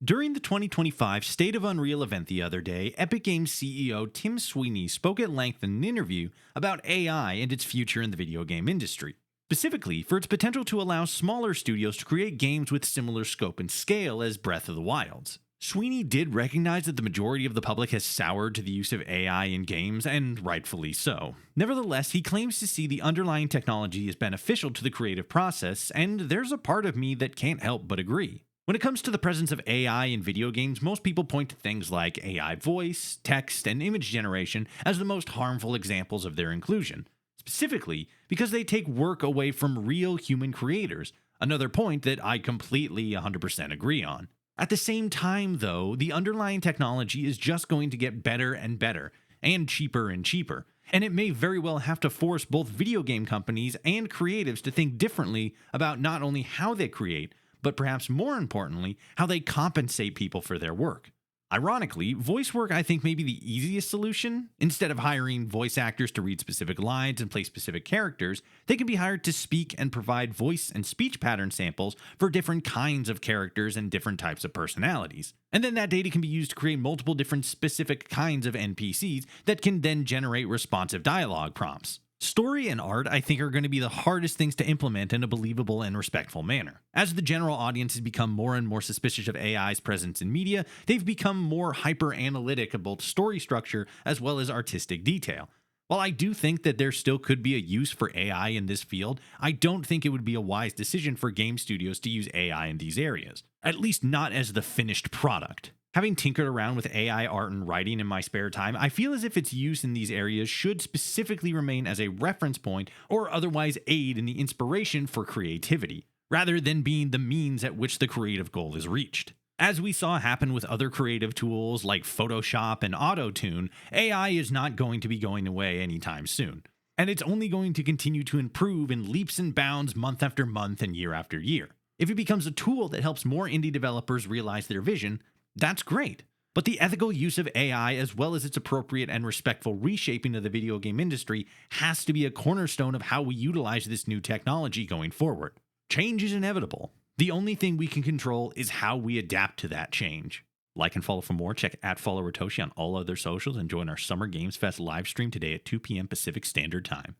During the 2025 State of Unreal event the other day, Epic Games CEO Tim Sweeney spoke at length in an interview about AI and its future in the video game industry, specifically for its potential to allow smaller studios to create games with similar scope and scale as Breath of the Wild's. Sweeney did recognize that the majority of the public has soured to the use of AI in games, and rightfully so. Nevertheless, he claims to see the underlying technology as beneficial to the creative process, and there's a part of me that can't help but agree. When it comes to the presence of AI in video games, most people point to things like AI voice, text, and image generation as the most harmful examples of their inclusion, specifically because they take work away from real human creators, another point that I completely 100% agree on. At the same time, though, the underlying technology is just going to get better and better, and cheaper, and it may very well have to force both video game companies and creatives to think differently about not only how they create, but perhaps more importantly, how they compensate people for their work. Ironically, voice work I think may be the easiest solution. Instead of hiring voice actors to read specific lines and play specific characters, they can be hired to speak and provide voice and speech pattern samples for different kinds of characters and different types of personalities. And then that data can be used to create multiple different specific kinds of NPCs that can then generate responsive dialogue prompts. Story and art, I think, are going to be the hardest things to implement in a believable and respectful manner. As the general audience has become more and more suspicious of AI's presence in media, they've become more hyper-analytic of both story structure as well as artistic detail. While I do think that there still could be a use for AI in this field, I don't think it would be a wise decision for game studios to use AI in these areas, at least not as the finished product. Having tinkered around with AI art and writing in my spare time, I feel as if its use in these areas should specifically remain as a reference point or otherwise aid in the inspiration for creativity, rather than being the means at which the creative goal is reached. As we saw happen with other creative tools like Photoshop and Auto-Tune, AI is not going to be going away anytime soon, and it's only going to continue to improve in leaps and bounds month after month and year after year. If it becomes a tool that helps more indie developers realize their vision, that's great. But the ethical use of AI, as well as its appropriate and respectful reshaping of the video game industry, has to be a cornerstone of how we utilize this new technology going forward. Change is inevitable. The only thing we can control is how we adapt to that change. Like and follow for more. Check @FollowRotoshi on all other socials and join our Summer Games Fest live stream today at 2 p.m. Pacific Standard Time.